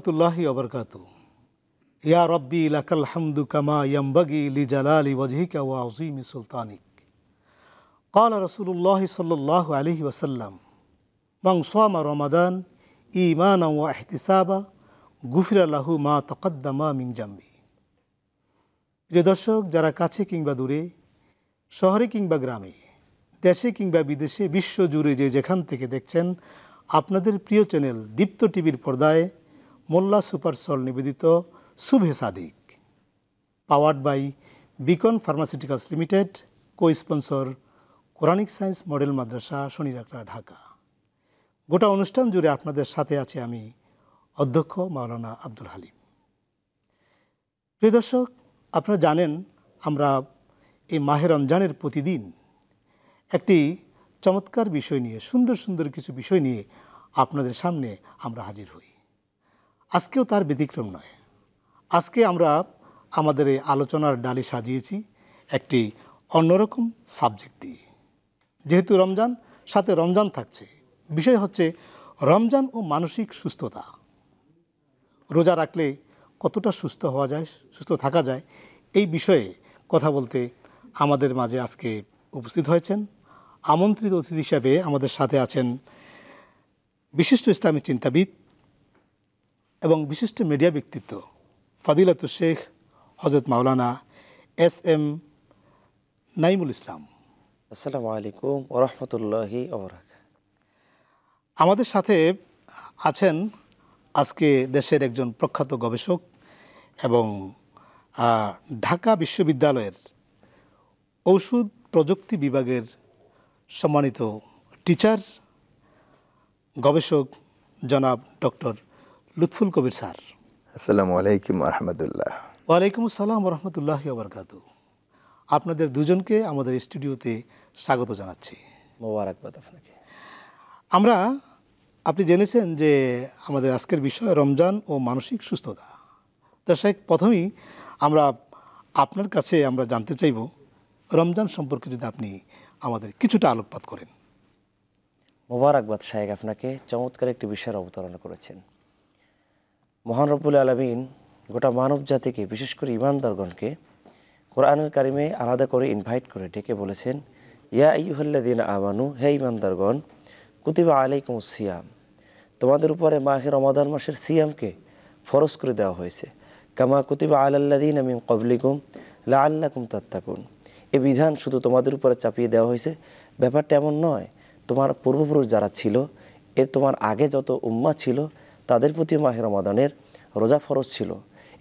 রহমতুল্লাহি ওয়া বারাকাতুহু। ইয়া রব্বি লাকাল হামদু কামা ইয়ানবাগি লিজালালি ওয়াজহিকা ওয়া আযীমি সুলতানিক। ক্বালা রাসূলুল্লাহি সাল্লাল্লাহু আলাইহি ওয়াসাল্লাম, মান সামা রমাদান ঈমানান ওয়া ইহতিসাবা গুফিরা লাহু মা তাকাদ্দামা মিন জামবি। প্রিয় দর্শক, যারা কাছে কিংবা দূরে, শহরে কিংবা গ্রামে, দেশে কিংবা বিদেশে, বিশ্বজুড়ে যে যেখান থেকে দেখছেন, আপনাদের প্রিয় চ্যানেল দীপ্ত টিভির পর্দায় মোল্লা সুপারসল নিবেদিত Subhe Sadiq, powered by Beacon Pharmaceuticals Limited, co sponsor Quranic Science Model Madrasa, Shanir Akhra, Dhaka. গোটা অনুষ্ঠান জুড়ে আপনাদের সাথে আছে আমি, অধ্যক্ষ মাওলানা আব্দুল হালিম। প্রিয় দর্শক, আপনারা জানেন আমরা এই মাহে রমজানের প্রতিদিন একটি চমৎকার বিষয় নিয়ে, সুন্দর সুন্দর কিছু বিষয় নিয়ে আপনাদের সামনে আমরা হাজির হই। আজকেও তার ব্যতিক্রম নয়। আজকে আমরা আমাদের এই আলোচনার ডালি সাজিয়েছি একটি অন্যরকম সাবজেক্ট দিয়ে। যেহেতু রমজান, সাথে রমজান থাকছে, বিষয় হচ্ছে রমজান ও মানসিক সুস্থতা। রোজা রাখলে কতটা সুস্থ হওয়া যায়, সুস্থ থাকা যায়, এই বিষয়ে কথা বলতে আমাদের মাঝে আজকে উপস্থিত হয়েছেন আমন্ত্রিত অতিথি হিসাবে। আমাদের সাথে আছেন বিশিষ্ট ইসলামী চিন্তাবিদ এবং বিশিষ্ট মিডিয়া ব্যক্তিত্ব ফাদিলাতুল শেখ হযরত মাওলানা এস.এম. নাঈমুল ইসলাম। আসসালামু আলাইকুম ওয়া রাহমাতুল্লাহি ওয়া বারাকাতুহু। আমাদের সাথে আছেন আজকে দেশের একজন প্রখ্যাত গবেষক এবং ঢাকা বিশ্ববিদ্যালয়ের ঔষধ প্রযুক্তি বিভাগের সম্মানিত টিচার, গবেষক জনাব ডক্টর লুৎফুল কবির স্যার। আসসালামু আলাইকুম ওয়া রাহমাতুল্লাহ। ওয়ালাইকুম আসসালাম ওয়া রাহমাতুল্লাহি ওয়া বারাকাতুহু। আপনাদের দুজনকে আমাদের স্টুডিওতে স্বাগত জানাচ্ছি। মোবারকবাদ আপনাকে। আপনি জেনেছেন যে আমাদের আজকের বিষয় রমজান ও মানসিক সুস্থতা। দর্শক, প্রথমেই আমরা আপনার কাছে আমরা জানতে চাইব রমজান সম্পর্কে যদি আপনি আমাদের কিছুটা আলোকপাত করেন। মোবারকবাদ শাহেখ, আপনাকে চমৎকার একটি বিষয়ের অবতারণা করেছেন। মহান রব্বুল আলামিন গোটা মানব জাতিকে, বিশেষ করে ঈমানদারগণকে কোরআনুল কারিমে আলাদা করে ইনভাইট করে ডেকে বলেছেন, ইয়া আইয়ুহাল্লাযীনা আমানু, হে ঈমানদারগণ, কুতিবা আলাইকুমুস সিয়াম, তোমাদের উপরে মাহে রমাদান মাসের সিয়ামকে ফরজ করে দেওয়া হয়েছে। কামা কুতিবা আলাল্লাযীনা মিন ক্বাবলিকুম লাআল্লাকুম তাত্তাকুন। এই বিধান শুধু তোমাদের উপরে চাপিয়ে দেওয়া হয়েছে, ব্যাপারটা এমন নয়। তোমার পূর্বপুরুষ যারা ছিল, তোমার আগে যত উম্মাহ ছিল, তাদের প্রতি মাহে রমাদানের রোজা ফরজ ছিল।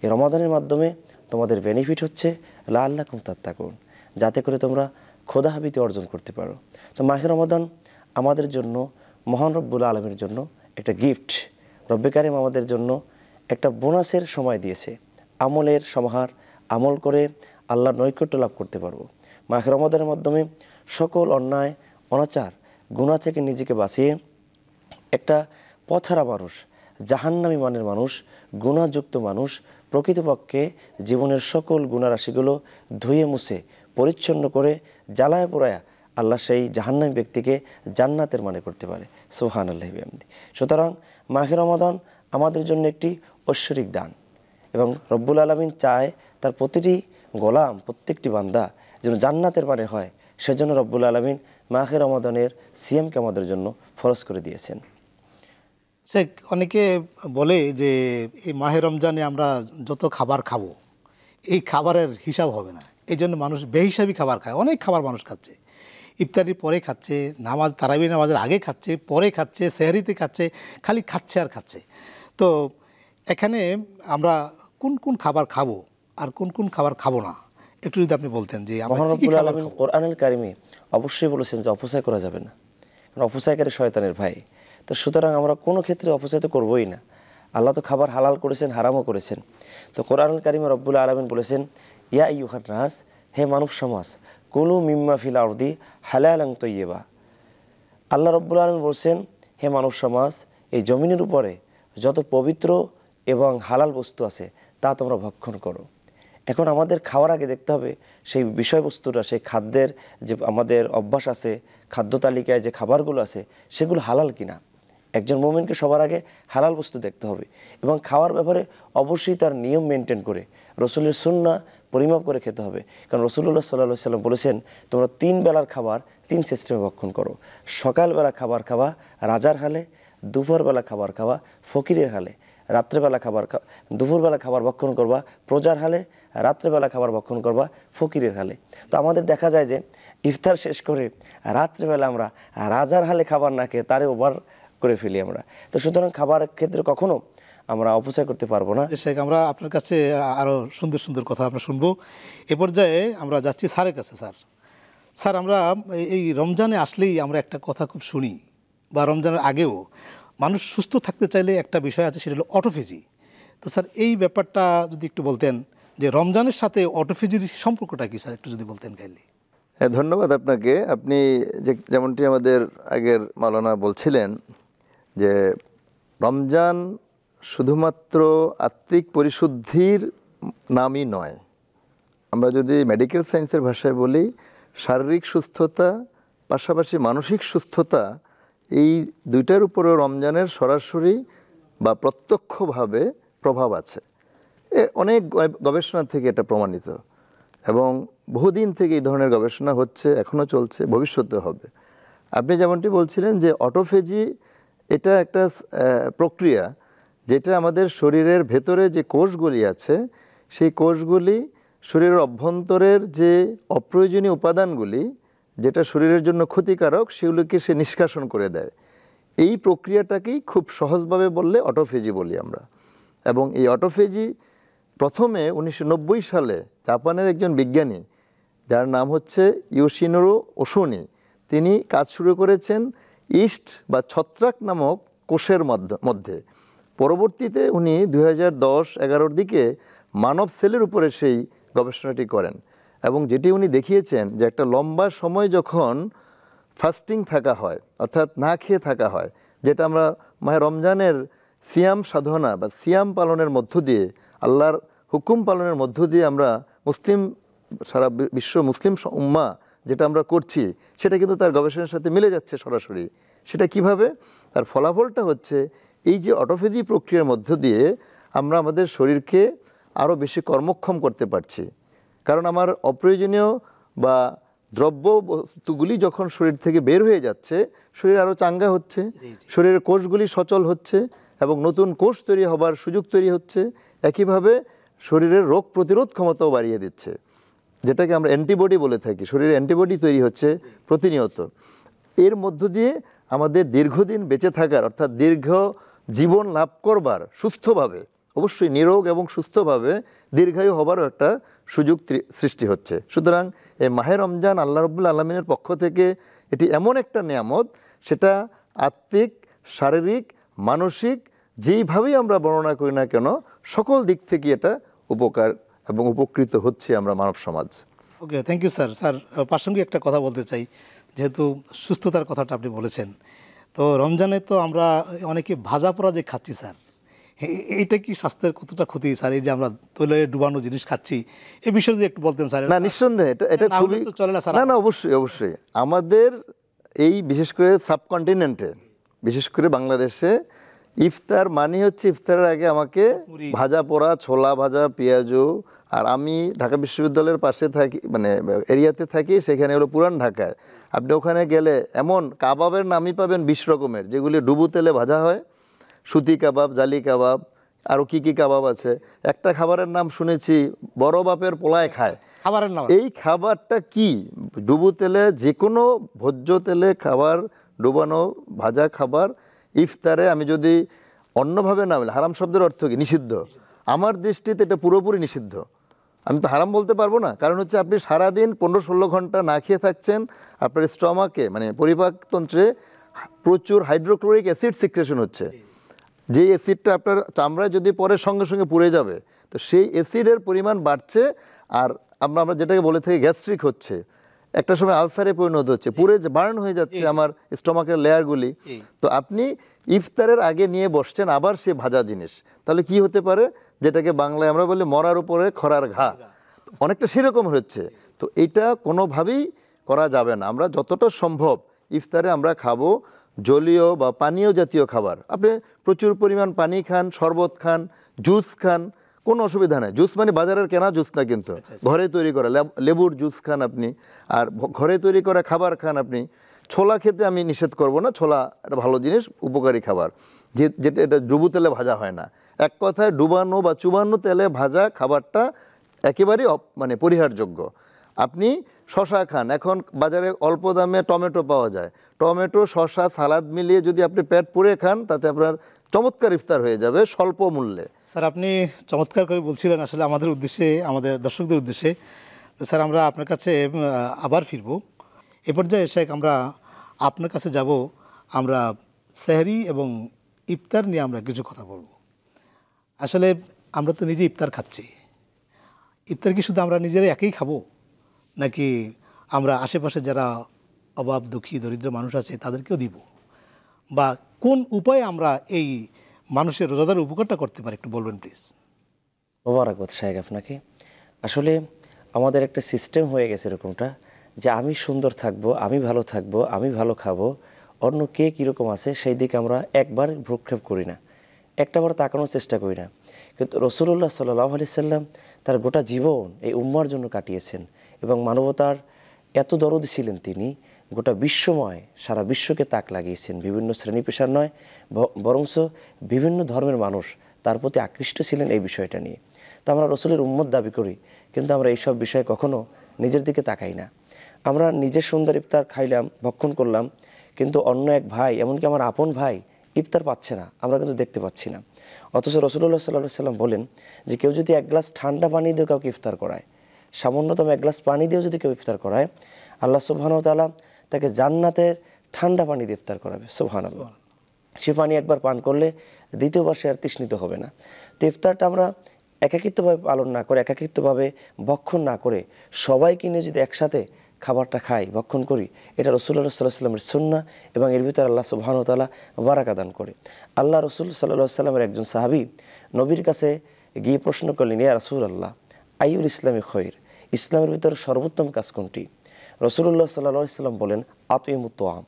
এই রমাদানের মাধ্যমে তোমাদের বেনিফিট হচ্ছে লাআল্লাকুম তাত্তাকুন, যাতে করে তোমরা খোদাহাবিতি অর্জন করতে পারো। তো মাহে রমাদান আমাদের জন্য, মহান রব্বুল আলমীর জন্য একটা গিফট। রব্বে কারিম আমাদের জন্য একটা বোনাসের সময় দিয়েছে, আমলের সমাহার, আমল করে আল্লাহর নৈকট্য লাভ করতে পারবো। মাহে রমাদানের মাধ্যমে সকল অন্যায়, অনাচার, গুনাহ থেকে নিজেকে বাঁচিয়ে একটা পথহারা মানুষ, জাহান্নামী মানের মানুষ, গুনাহযুক্ত মানুষ, প্রকৃতপক্ষে জীবনের সকল গুনাহরাশিগুলো ধুয়ে মুছে পরিচ্ছন্ন করে জ্বালায় পোড়ায়া আল্লাহ সেই জাহান্নামী ব্যক্তিকে জান্নাতের মানে করতে পারে। সুবহানাল্লাহি ওয়া বিহামদিহি। সুতরাং মাহে রমাদান আমাদের জন্য একটি ঐশ্বরিক দান এবং রব্বুল আলামিন চায় তার প্রতিটি গোলাম, প্রত্যেকটি বান্দা যেন জান্নাতের মানে হয়। সেজন্য রব্বুল আলামিন মাহে রমাদানের সিয়ামকে আমাদের জন্য ফরজ করে দিয়েছেন। শেখ, অনেকে বলে যে এই মাহে রমজানে আমরা যত খাবার খাবো, এই খাবারের হিসাব হবে না, এই জন্য মানুষ বেহিসাবি খাবার খায়। অনেক খাবার মানুষ খাচ্ছে, ইফতারির পরে খাচ্ছে, তারাবি নামাজের আগে খাচ্ছে, পরে খাচ্ছে, সেহরিতে খাচ্ছে, খালি খাচ্ছে আর খাচ্ছে। তো এখানে আমরা কোন কোন খাবার খাবো আর কোন কোন খাবার খাবো না, একটু যদি আপনি বলতেন। যে মহান রব্বুল আলামিন কোরআনুল কারিমে অবশ্যই বলেছেন যে অপচয় করা যাবে না, কারণ অপচয়কারী শয়তানের ভাই। তো সুতরাং আমরা কোনো ক্ষেত্রে অপচয় তো করবোই না। আল্লাহ তো খাবার হালাল করেছেন, হারামও করেছেন। তো কোরআনুল কারিমে রব্বুল আলামিন বলেছেন, ইয়া আইয়ুহান নাস, হে মানব সমাজ, কুলু মিম্মা ফিল আরদি হালালান তাইয়্যিবা। আল্লাহ রব্বুল আলামিন বলছেন, হে মানব সমাজ, এই জমিনের উপরে যত পবিত্র এবং হালাল বস্তু আছে তা তোমরা ভক্ষণ করো। এখন আমাদের খাওয়ার আগে দেখতে হবে সেই বিষয়বস্তুটা, সেই খাদ্যের যে আমাদের অভ্যাস আছে, খাদ্য তালিকায় যে খাবারগুলো আছে সেগুলো হালাল কিনা। একজন মুমিনকে সবার আগে হালাল বস্তু দেখতে হবে এবং খাওয়ার ব্যাপারে অবশ্যই তার নিয়ম মেনটেন করে রসুলের সুন্নাহ পরিমাপ করে খেতে হবে। কারণ রসুল্লাহ সাল্লাল্লাহু আলাইহি সাল্লাম বলেছেন, তোমরা 3 বেলার খাবার 3 সিস্টেমে ভক্ষণ করো। সকালবেলা খাবার খাওয়া রাজার হালে, দুপুরবেলা খাবার খাওয়া ফকিরের হালে, রাত্রেবেলা দুপুরবেলা খাবার ভক্ষণ করবা প্রজার হালে, রাত্রেবেলা খাবার ভক্ষণ করবা ফকিরের হালে। তো আমাদের দেখা যায় যে ইফতার শেষ করে রাত্রেবেলা আমরা রাজার হালে খাবার না খেয়ে তারে ওভার করে ফেলি আমরা। তো সুতরাং খাবারের ক্ষেত্রে কখনো আমরা অপচয় করতে পারবো না। শেখ, আমরা আপনার কাছে আরও সুন্দর সুন্দর কথা আমরা শুনবো। এ পর্যায়ে আমরা যাচ্ছি স্যারের কাছে। স্যার, আমরা এই রমজানে আসলেই আমরা একটা কথা খুব শুনি, বা রমজানের আগেও মানুষ সুস্থ থাকতে চাইলে একটা বিষয় আছে, সেটা হলো অটোফেজি। তো স্যার, এই ব্যাপারটা যদি একটু বলতেন যে রমজানের সাথে অটোফেজির সম্পর্কটা কি স্যার, একটু যদি বলতেন কাইন্ডলি। হ্যাঁ, ধন্যবাদ আপনাকে। আপনি যেমনটি আমাদের আগের মাওলানা বলছিলেন যে রমজান শুধুমাত্র আত্মিক পরিশুদ্ধির নামই নয়, আমরা যদি মেডিকেল সায়েন্সের ভাষায় বলি শারীরিক সুস্থতা পাশাপাশি মানসিক সুস্থতা, এই দুইটার উপরেও রমজানের সরাসরি বা প্রত্যক্ষভাবে প্রভাব আছে। অনেক গবেষণা থেকে এটা প্রমাণিত এবং বহুদিন থেকে এই ধরনের গবেষণা হচ্ছে, এখনও চলছে, ভবিষ্যতে হবে। আপনি যেমনটি বলছিলেন যে অটোফেজি এটা একটা প্রক্রিয়া যেটা আমাদের শরীরের ভেতরে যে কোষগুলি আছে সেই কোষগুলি শরীরের অভ্যন্তরের যে অপ্রয়োজনীয় উপাদানগুলি যেটা শরীরের জন্য ক্ষতিকারক সেগুলোকে সে নিষ্কাশন করে দেয়। এই প্রক্রিয়াটাকেই খুব সহজভাবে বললে অটোফেজি বলি আমরা। এবং এই অটোফেজি প্রথমে 1990 সালে জাপানের একজন বিজ্ঞানী যার নাম হচ্ছে ইয়োশিনোরো ওশোনি, তিনি কাজ শুরু করেছেন ইস্ট বা ছত্রাক নামক কোষের মধ্যে। পরবর্তীতে উনি 2010-11 দিকে মানব সেলের উপরে সেই গবেষণাটি করেন এবং যেটি উনি দেখিয়েছেন যে একটা লম্বা সময় যখন ফাস্টিং থাকা হয়, অর্থাৎ না খেয়ে থাকা হয়, যেটা আমরা মাহে রমজানের সিয়াম সাধনা বা সিয়াম পালনের মধ্য দিয়ে, আল্লাহর হুকুম পালনের মধ্য দিয়ে আমরা সারা বিশ্ব মুসলিম উম্মাহ যেটা আমরা করছি সেটা কিন্তু তার গবেষণার সাথে মিলে যাচ্ছে সরাসরি। সেটা কিভাবে? তার ফলাফলটা হচ্ছে এই যে অটোফেজি প্রক্রিয়ার মধ্য দিয়ে আমরা আমাদের শরীরকে আরও বেশি কর্মক্ষম করতে পারছি। কারণ আমার অপ্রয়োজনীয় বা দ্রব্য বস্তুগুলি যখন শরীর থেকে বের হয়ে যাচ্ছে, শরীর আরও চাঙ্গা হচ্ছে, শরীরের কোষগুলি সচল হচ্ছে এবং নতুন কোষ তৈরি হবার সুযোগ তৈরি হচ্ছে। একইভাবে শরীরের রোগ প্রতিরোধ ক্ষমতাও বাড়িয়ে দিচ্ছে, যেটাকে আমরা অ্যান্টিবডি বলে থাকি। শরীরে অ্যান্টিবডি তৈরি হচ্ছে প্রতিনিয়ত। এর মধ্য দিয়ে আমাদের দীর্ঘদিন বেঁচে থাকার, অর্থাৎ দীর্ঘ জীবন লাভ করবার, সুস্থভাবে, অবশ্যই নিরোগ এবং সুস্থভাবে দীর্ঘায়ু হবারও একটা সুযোগ সৃষ্টি হচ্ছে। সুতরাং এই মাহে রমজান আল্লাহ রাব্বুল আলামিনের পক্ষ থেকে এটি এমন একটা নিয়ামত, সেটা আত্মিক, শারীরিক, মানসিক যেইভাবেই আমরা বর্ণনা করি না কেন, সকল দিক থেকে এটা উপকার এবং উপকৃত হচ্ছে আমরা মানব সমাজ। ওকে, থ্যাংক ইউ স্যার। স্যার, প্রাসঙ্গিক একটা কথা বলতে চাই, যেহেতু সুস্থতার কথাটা আপনি বলেছেন। তো রমজানে তো আমরা অনেকে ভাজা পোড়া যে খাচ্ছি স্যার, এইটা কি স্বাস্থ্যের কতটা ক্ষতি স্যার? এই যে আমরা তৈলে ডুবানো জিনিস খাচ্ছি, এই বিষয়ে যদি একটু বলতেন স্যার। না, নিঃসন্দেহে এটা খুবই চলে না স্যার। না, অবশ্যই আমাদের এই বিশেষ করে সাবকন্টিনেন্টে, বিশেষ করে বাংলাদেশে ইফতার মানে হচ্ছে ইফতারের আগে আমাকে ভাজা পোড়া, ছোলা ভাজা, পেঁয়াজু। আর আমি ঢাকা বিশ্ববিদ্যালয়ের পাশে থাকি, মানে এরিয়াতে থাকি, সেখানে হলো পুরান ঢাকায়। আপনি ওখানে গেলে এমন কাবাবের নামই পাবেন 20 রকমের, যেগুলি ডুবু তেলে ভাজা হয়, সুতি কাবাব, জালি কাবাব, আরও কী কাবাব আছে। একটা খাবারের নাম শুনেছি, বড় বাপের পোলায় খায়। খাবারের নাম এই খাবারটা কি? ডুবু তেলে, যে কোনো ভোজ্য তেলে খাবার ডুবানো ভাজা খাবার ইফতারে আমি যদি অন্যভাবে না বলি, হারাম শব্দের অর্থ কি? নিষিদ্ধ। আমার দৃষ্টিতে এটা পুরোপুরি নিষিদ্ধ। আমি তো হারাম বলতে পারবো না, কারণ হচ্ছে আপনি সারাদিন 15-16 ঘন্টা না খেয়ে থাকছেন, আপনার স্টমাকে মানে পরিপাকতন্ত্রে প্রচুর হাইড্রোক্লোরিক অ্যাসিড সিক্রেশন হচ্ছে, যে অ্যাসিডটা আপনার চামড়ায় যদি পরে সঙ্গে সঙ্গে পুড়ে যাবে, তো সেই অ্যাসিডের পরিমাণ বাড়ছে। আর আমরা যেটাকে বলে থাকি গ্যাস্ট্রিক হচ্ছে, একটা সময় আলসারে পরিণত হচ্ছে, পুরে বার্ন হয়ে যাচ্ছে আমার স্টমাকের লেয়ারগুলি। তো আপনি ইফতারের আগে নিয়ে বসছেন আবার সে ভাজা জিনিস, তাহলে কি হতে পারে? যেটাকে বাংলায় আমরা বলি মরার উপরে খরার ঘা, অনেকটা সেরকম হচ্ছে। তো এটা কোনোভাবেই করা যাবে না। আমরা যতটা সম্ভব ইফতারে আমরা খাবো জলীয় বা পানীয় জাতীয় খাবার, আপনি প্রচুর পরিমাণ পানি খান, শরবত খান, জুস খান, কোনো অসুবিধা নেই। জুস মানে বাজারের কেনা জুস না, কিন্তু ঘরে তৈরি করা লেবুর জুস খান আপনি, আর ঘরে তৈরি করা খাবার খান আপনি। ছোলা খেতে আমি নিষেধ করব না, ছোলা একটা ভালো জিনিস, উপকারী খাবার, যেটা এটা ডুবো তেলে ভাজা হয় না। এক কথায় ডুবানো বা চুবানো তেলে ভাজা খাবারটা একেবারেই মানে পরিহারযোগ্য। আপনি শশা খান, এখন বাজারে অল্প দামে টমেটো পাওয়া যায়, টমেটো শশা সালাদ মিলিয়ে যদি আপনি পেট পুরে খান, তাতে আপনার চমৎকার ইফতার হয়ে যাবে স্বল্প মূল্যে। স্যার আপনি চমৎকার করে বলছিলেন আসলে আমাদের উদ্দেশ্যে, আমাদের দর্শকদের উদ্দেশ্যে। তো স্যার আমরা আপনার কাছে আবার ফিরব। এ পর্যায়ে শেখ আমরা আপনার কাছে যাব, আমরা সেহরি এবং ইফতার নিয়ে আমরা কিছু কথা বলবো। আসলে আমরা তো নিজে ইফতার খাচ্ছি, ইফতার কি শুধু আমরা নিজেরাই একেই খাবো, নাকি আমরা আশেপাশে যারা অভাব দুঃখী দরিদ্র মানুষ আছে তাদেরকেও দিব, বা কোন উপায়ে আমরা এই মানুষের রোজাদার উপকারটা করতে পারি, একটু বলবেন প্লিজ। মোবারকবাদ সাহেব আপনাকে। আসলে আমাদের একটা সিস্টেম হয়ে গেছে এরকমটা, যে আমি সুন্দর থাকবো, আমি ভালো থাকবো, আমি ভালো খাবো, অন্য কে কীরকম আছে সেই দিকে আমরা একবার ভ্রুক্ষেপ করি না, একটাবার তাকানোর চেষ্টা করি না। কিন্তু রাসূলুল্লাহ সাল্লাল্লাহু আলাইহি সাল্লাম তার গোটা জীবন এই উম্মার জন্য কাটিয়েছেন, এবং মানবতার এত দরদি ছিলেন তিনি, গোটা বিশ্বময় সারা বিশ্বকে তাক লাগিয়েছেন। বিভিন্ন শ্রেণী পেশার নয়, বরঞ্চ বিভিন্ন ধর্মের মানুষ তার প্রতি আকৃষ্ট ছিলেন এই বিষয়টা নিয়ে। তো আমরা রসুলের উম্মত দাবি করি, কিন্তু আমরা এইসব বিষয়ে কখনো নিজের দিকে তাকাই না। আমরা নিজের সুন্দর ইফতার খাইলাম, ভক্ষণ করলাম, কিন্তু অন্য এক ভাই, এমনকি আমার আপন ভাই ইফতার পাচ্ছে না, আমরা কিন্তু দেখতে পাচ্ছি না। অথচ রাসূলুল্লাহ সাল্লাল্লাহু আলাইহি সাল্লাম বলেন যে কেউ যদি এক গ্লাস ঠান্ডা পানি দিয়ে কাউকে ইফতার করায়, সামান্যতম এক গ্লাস পানি দিয়েও যদি কেউ ইফতার করায়, আল্লাহ সুবহানাহু ওয়া তাআলা তাকে জান্নাতের ঠান্ডা পানি দিয়ে ইফতার করাবে। সুবহানাল্লাহ। সে পানি একবার পান করলে দ্বিতীয়বার সে আর তৃষ্ণিত হবে না। তো ইফতারটা আমরা একাকিত্বভাবে পালন না করে, একাকিত্বভাবে ভক্ষণ না করে, সবাইকে নিয়ে যদি একসাথে খাবারটা খাই, ভক্ষণ করি, এটা রাসূলুল্লাহ সাল্লাল্লাহু আলাইহি ওয়াসাল্লামের সুন্নাহ, এবং এর ভিতরে আল্লাহ সুবহানাহু ওয়া তাআলা বারাকা দান করে। আল্লাহ রাসূল সাল্লাল্লাহু আলাইহি ওয়াসাল্লামের একজন সাহাবী নবীর কাছে গিয়ে প্রশ্ন করলেন, ইয়া রাসূলুল্লাহ, আইউল ইসলামি খৈর, ইসলামের ভিতরে সর্বোত্তম কাজ কোনটি? রাসূলুল্লাহ সাল্লাল্লাহু আলাইহি ওয়াসাল্লাম বলেন, আতইমুত তাআম,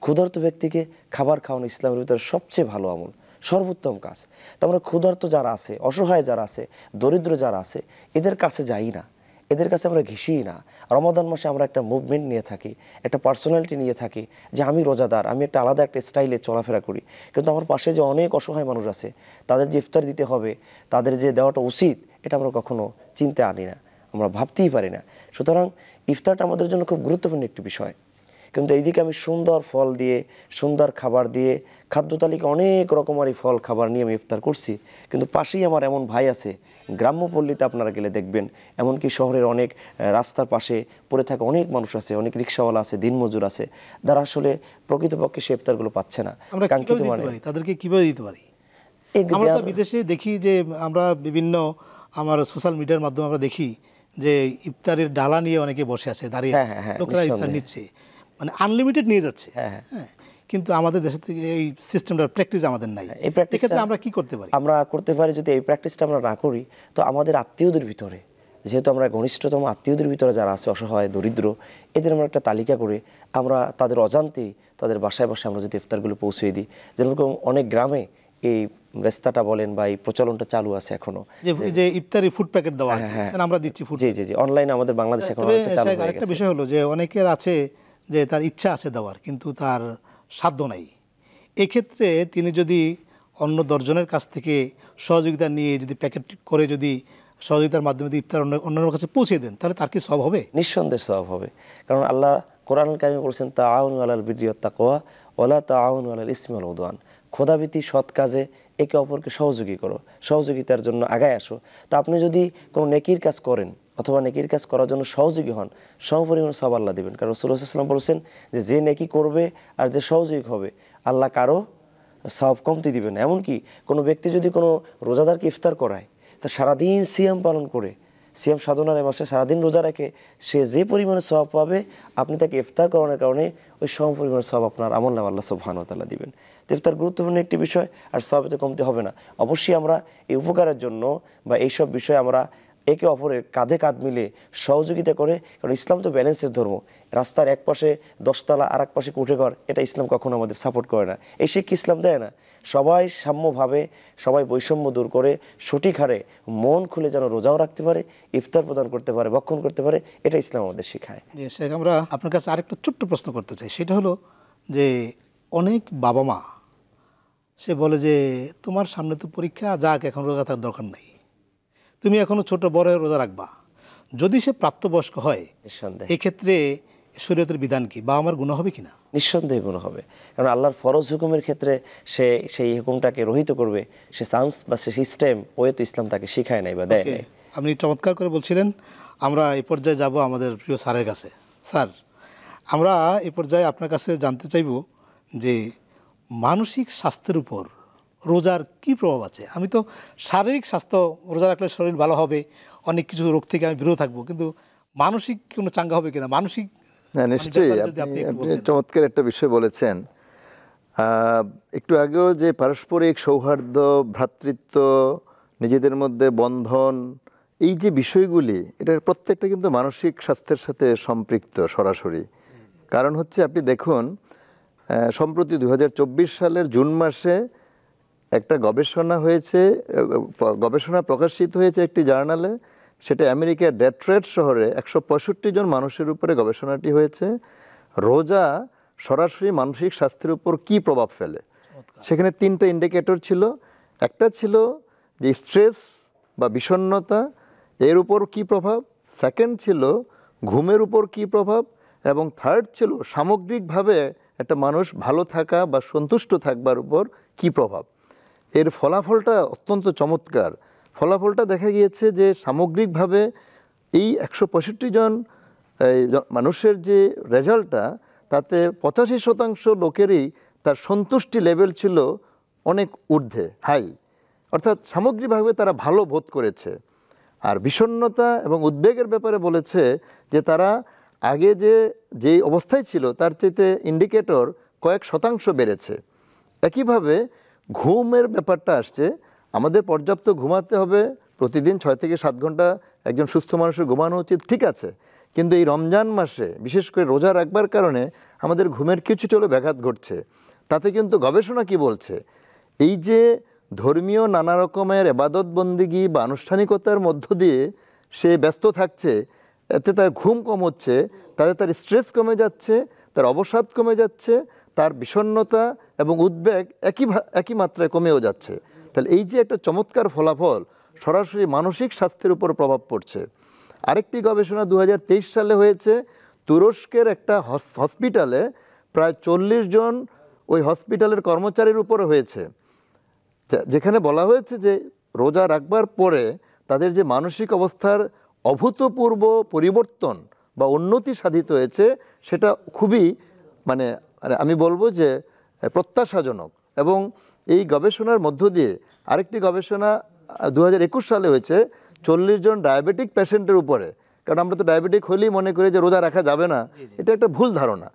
ক্ষুধার্ত ব্যক্তিকে খাবার খাওয়ানো ইসলামের ভিতরে সবচেয়ে ভালো আমল, সর্বোত্তম কাজ। তো আমরা ক্ষুধার্ত যারা আছে, অসহায় যারা আছে, দরিদ্র যারা আছে, এদের কাছে যাই না, এদের কাছে আমরা ঘেঁষিই না। রমাদান মাসে আমরা একটা মুভমেন্ট নিয়ে থাকি, একটা পার্সোনালিটি নিয়ে থাকি, যে আমি রোজাদার, আমি একটা আলাদা একটা স্টাইলে চলাফেরা করি, কিন্তু আমার পাশে যে অনেক অসহায় মানুষ আছে, তাদের যে ইফতার দিতে হবে, তাদের যে দেওয়াটা উচিত, এটা আমরা কখনো চিন্তা আনি না, আমরা ভাবতেই পারি না। সুতরাং ইফতারটা আমাদের জন্য খুব গুরুত্বপূর্ণ একটি বিষয়। কিন্তু এইদিকে আমি সুন্দর ফল দিয়ে, সুন্দর খাবার দিয়ে, খাদ্য তালিকা অনেক রকমারি ফল খাবার নিয়ে আমি ইফতার করছি, কিন্তু পাশেই আমার এমন ভাই আছে, গ্রাম্যপল্লীতে আপনারা গেলে দেখবেন, এমনকি শহরের অনেক রাস্তার পাশে পড়ে থাকা অনেক মানুষ আছে, অনেক রিক্সাওয়ালা আছে, দিনমজুর আছে, যারা আসলে প্রকৃতপক্ষে সে ইফতারগুলো পাচ্ছে না। আমরা কাঙ্ক্ষিত কিভাবে দিতে পারি, তাদেরকে কিভাবে দিতে পারি? আমরা তো বিদেশে দেখি যে আমরা বিভিন্ন আমার সোশ্যাল মিডিয়ার মাধ্যমে আমরা দেখি যে ইফতারের ডালা নিয়ে অনেকে বসে আছে, দাঁড়িয়ে লোকেরা ইফতার নিচ্ছে, মানে আনলিমিটেড নিয়ে যাচ্ছে। হ্যাঁ, কিন্তু আমাদের দেশের থেকে এই সিস্টেমটার প্র্যাকটিস আমাদের নাই। এই প্র্যাকটিসটা আমরা কি করতে পারি? আমরা করতে পারি, যদি এই প্র্যাকটিসটা আমরা না করি, তো আমাদের আত্মীয়দের ভিতরে, যেহেতু আমরা ঘনিষ্ঠতম আত্মীয়দের ভিতরে যারা আছে অসহায় দরিদ্র, এদের আমরা একটা তালিকা করে আমরা তাদের অজান্তেই তাদের বাসায় বাসায় আমরা যদি ইফতারগুলো পৌঁছে দিই, যেরকম অনেক গ্রামে এই রাস্তাটা বলেন বা এই প্রচলনটা চালু আছে এখনো, যে ইফতারি ফুড প্যাকেট দেওয়া, আমরা দিচ্ছি ফুড। জি জি জি, অনলাইনে আমাদের বাংলাদেশে এখন চালু হয়ে গেছে। আরেকটা বিষয় হলো যে অনেকের আছে যে তার ইচ্ছা আছে দেওয়ার, কিন্তু তার সাধ্য নাই। এক্ষেত্রে তিনি যদি অন্য দশজনের কাছ থেকে সহযোগিতা নিয়ে যদি প্যাকেট করে যদি সহযোগিতার মাধ্যমে যদি ইফতার অন্যের কাছে পৌঁছে দেন, তাহলে তার কি সওয়াব হবে? নিঃসন্দেহে সওয়াব হবে। কারণ আল্লাহ কোরআনুল কারীমে বলেছেন, তাআউনু আলাল বিররি ওয়াত তাকওয়া ওয়ালা তাআউনু আলাল ইসমি ওয়াল উদওয়ান, খোদাভীতি সৎ কাজে একে অপরকে সহযোগী করো, সহযোগিতার জন্য আগায় আসো। তো আপনি যদি কোনো নেকির কাজ করেন অথবা নেকির কাজ করার জন্য সহযোগী হন, সমপরিমাণ সওয়াব আল্লাহ দেবেন। কারণ রাসূলুল্লাহ সাল্লাল্লাহু আলাইহি ওয়াসাল্লাম বলেছেন যে নেকি করবে আর যে সহযোগী হবে, আল্লাহ কারো সওয়াব কমতি দিবেন না। এমনকি কোনো ব্যক্তি যদি কোনো রোজাদারকে ইফতার করায়, তা সারাদিন সিয়াম পালন করে, সিয়াম সাধনার মাসে সারাদিন রোজা রাখে, সে যে পরিমাণে সওয়াব পাবে, আপনি তাকে ইফতার করানোর কারণে ওই সম পরিমাণে সওয়াব আপনার আমলনামায় আল্লাহ সুবহানাহু ওয়া তাআলা দিবেন। তো ইফতার গুরুত্বপূর্ণ একটি বিষয়, আর সওয়াবে তো কমতে হবে না। অবশ্যই আমরা এই উপকারের জন্য বা এইসব বিষয়ে আমরা একে অপরের কাঁধে কাঁধ মিলে সহযোগিতা করে। কারণ ইসলাম তো ব্যালেন্সের ধর্ম। রাস্তার এক পাশে 10 তলা আর এক পাশে কুঠেঘর, এটা ইসলাম কখনো আমাদের সাপোর্ট করে না, এই শিক্ষা ইসলাম দেয় না। সবাই সাম্যভাবে, সবাই বৈষম্য দূর করে সঠিক হারে মন খুলে যেন রোজাও রাখতে পারে, ইফতার প্রদান করতে পারে, ভক্ষণ করতে পারে, এটা ইসলাম আমাদের শেখায়। যে শেখ, আমরা আপনার কাছে আরেকটা ছোট্ট প্রশ্ন করতে চাই। সেটা হলো যে অনেক বাবা মা সে বলে যে তোমার সামনে তো পরীক্ষা, যাক এখন রোজা থাকার দরকার নাই, তুমি এখনো ছোট, বড় হয়ে রোজা রাখবা। যদি সে প্রাপ্তবয়স্ক হয়, নিঃসন্দেহে এক্ষেত্রে শরীয়তের বিধান কি, বা আমার গুনাহ হবে কিনা? নিঃসন্দেহে গুণ হবে। কারণ আল্লাহর ফরজ হুকুমের ক্ষেত্রে সে সেই হুকুমটাকে রহিত করবে, সে চান্স বা সে সিস্টেম ওয়ে তো ইসলাম তাকে শিখায় নাই বা দেয় নাই। আপনি চমৎকার করে বলছিলেন। আমরা এই পর্যায়ে যাব আমাদের প্রিয় স্যারের কাছে। স্যার, আমরা এই পর্যায়ে আপনার কাছে জানতে চাইব যে মানসিক স্বাস্থ্যের উপর রোজার কি প্রভাব আছে? আমি তো শারীরিক স্বাস্থ্য, রোজা রাখলে শরীর ভালো হবে, অনেক কিছু রোগ থেকে আমি বিরত থাকবো, কিন্তু মানসিক কোনো চাঙ্গা হবে কিনা, মানসিক? হ্যাঁ, নিশ্চয়ই। আপনি চমৎকার একটা বিষয় বলেছেন। একটু আগেও যে পারস্পরিক সৌহার্দ্য, ভ্রাতৃত্ব, নিজেদের মধ্যে বন্ধন, এই যে বিষয়গুলি, এটার প্রত্যেকটা কিন্তু মানসিক স্বাস্থ্যের সাথে সম্পৃক্ত সরাসরি। কারণ হচ্ছে, আপনি দেখুন, সম্প্রতি 2024 সালের জুন মাসে একটা গবেষণা প্রকাশিত হয়েছে একটি জার্নালে। সেটা আমেরিকার ডেট্রয়েট শহরে 165 জন মানুষের উপরে গবেষণাটি হয়েছে। রোজা সরাসরি মানসিক স্বাস্থ্যের উপর কী প্রভাব ফেলে। সেখানে 3টা ইন্ডিকেটর ছিল। একটা ছিল যে স্ট্রেস বা বিষণ্ণতা, এর উপর কী প্রভাব। সেকেন্ড ছিল ঘুমের উপর কী প্রভাব। এবং থার্ড ছিল সামগ্রিকভাবে একটা মানুষ ভালো থাকা বা সন্তুষ্ট থাকবার উপর কী প্রভাব। এর ফলাফলটা অত্যন্ত চমৎকার। ফলাফলটা দেখা গিয়েছে যে সামগ্রিকভাবে এই 165 জন মানুষের যে রেজাল্টটা, তাতে 85% লোকেরই তার সন্তুষ্টি লেভেল ছিল অনেক ঊর্ধ্বে, হাই। অর্থাৎ সামগ্রিকভাবে তারা ভালো বোধ করেছে। আর বিষণ্ণতা এবং উদ্বেগের ব্যাপারে বলেছে যে তারা আগে যে অবস্থায় ছিল তার চাইতে ইন্ডিকেটর কয়েক শতাংশ বেড়েছে। একইভাবে ঘুমের ব্যাপারটা আসছে। আমাদের পর্যাপ্ত ঘুমাতে হবে, প্রতিদিন 6 থেকে 7 ঘন্টা একজন সুস্থ মানুষের ঘুমানো উচিত, ঠিক আছে। কিন্তু এই রমজান মাসে বিশেষ করে রোজা রাখবার কারণে আমাদের ঘুমের কিছুটা হলেও ব্যাঘাত ঘটছে। তাতে কিন্তু গবেষণা কি বলছে, এই যে ধর্মীয় নানা রকমের ইবাদত বন্দেগী বা আনুষ্ঠানিকতার মধ্য দিয়ে সে ব্যস্ত থাকছে, এতে তার ঘুম কম হচ্ছে, তাতে তার স্ট্রেস কমে যাচ্ছে, তার অবসাদ কমে যাচ্ছে, তার বিষণ্ণতা এবং উদ্বেগ একই মাত্রায় কমেও যাচ্ছে। তাহলে এই যে একটা চমৎকার ফলাফল, সরাসরি মানসিক স্বাস্থ্যের উপর প্রভাব পড়ছে। আরেকটি গবেষণা 2023 সালে হয়েছে। তুরস্কের একটা হসপিটালে প্রায় 40 জন ওই হসপিটালের কর্মচারীর উপরে হয়েছে, যেখানে বলা হয়েছে যে রোজা রাখবার পরে তাদের যে মানসিক অবস্থার অভূতপূর্ব পরিবর্তন বা উন্নতি সাধিত হয়েছে, সেটা খুবই আমি বলবো যে প্রত্যাশাজনক। এবং এই গবেষণার মধ্য দিয়ে আরেকটি গবেষণা 2021 সালে হয়েছে 40 জন ডায়াবেটিক পেশেন্টের উপরে। কারণ আমরা তো ডায়াবেটিক হলেই মনে করি যে রোজা রাখা যাবে না, এটা একটা ভুল ধারণা।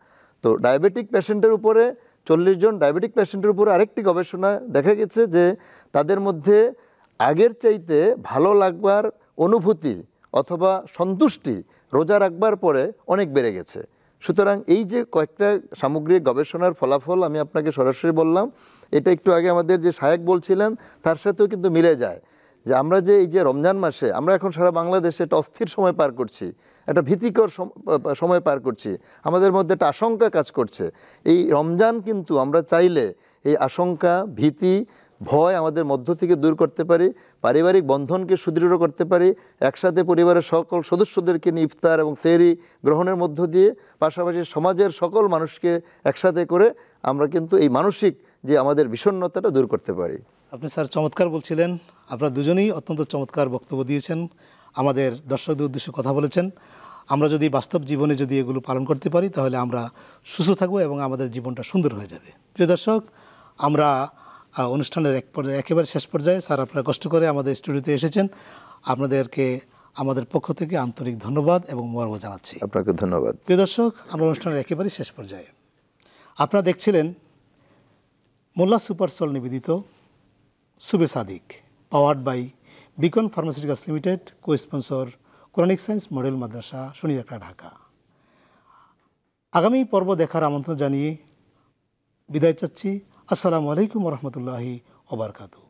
তো ডায়াবেটিক পেশেন্টের উপরে 40 জন ডায়াবেটিক পেশেন্টের উপরে আরেকটি গবেষণা দেখা গেছে যে তাদের মধ্যে আগের চাইতে ভালো লাগবার অনুভূতি অথবা সন্তুষ্টি রোজা রাখবার পরে অনেক বেড়ে গেছে। সুতরাং এই যে কয়েকটা সামগ্রিক গবেষণার ফলাফল আমি আপনাকে সরাসরি বললাম, এটা একটু আগে আমাদের যে শায়েক বলছিলেন তার সাথেও কিন্তু মিলে যায়। যে আমরা যে এই যে রমজান মাসে আমরা এখন সারা বাংলাদেশে একটা অস্থির সময় পার করছি, একটা ভীতিকর সময় পার করছি, আমাদের মধ্যে একটা আশঙ্কা কাজ করছে। এই রমজান কিন্তু আমরা চাইলে এই আশঙ্কা, ভীতি, ভয় আমাদের মধ্য থেকে দূর করতে পারি, পারিবারিক বন্ধনকে সুদৃঢ় করতে পারি, একসাথে পরিবারের সকল সদস্যদেরকে নিয়ে ইফতার এবং সেহরি গ্রহণের মধ্য দিয়ে, পাশাপাশি সমাজের সকল মানুষকে একসাথে করে আমরা কিন্তু এই মানসিক যে আমাদের বিষণ্ণতাটা দূর করতে পারি। আপনি স্যার চমৎকার বলছিলেন, আপনারা দুজনেই অত্যন্ত চমৎকার বক্তব্য দিয়েছেন, আমাদের দর্শকদের উদ্দেশ্যে কথা বলেছেন। আমরা যদি বাস্তব জীবনে যদি এগুলো পালন করতে পারি তাহলে আমরা সুস্থ থাকবো এবং আমাদের জীবনটা সুন্দর হয়ে যাবে। প্রিয় দর্শক, আমরা অনুষ্ঠানের একেবারে শেষ পর্যায়ে। স্যার, আপনারা কষ্ট করে আমাদের স্টুডিওতে এসেছেন, আপনাদেরকে আমাদের পক্ষ থেকে আন্তরিক ধন্যবাদ এবং মোবারকবাদ জানাচ্ছি। আপনাকে ধন্যবাদ। প্রিয় দর্শক, আমরা অনুষ্ঠানের একেবারে শেষ পর্যায়ে। আপনারা দেখছিলেন মোল্লা সুপার সল নিবেদিত Subhe Sadiq, powered by Beacon Pharmaceuticals Limited, co sponsor Quranic Science Model Madrasa, Shanir Akhra, Dhaka. আগামী পর্ব দেখার আমন্ত্রণ জানিয়ে বিদায় চাচ্ছি। আসসালামু আলাইকুম ওয়া রাহমাতুল্লাহি ওয়া বারাকাতুহু।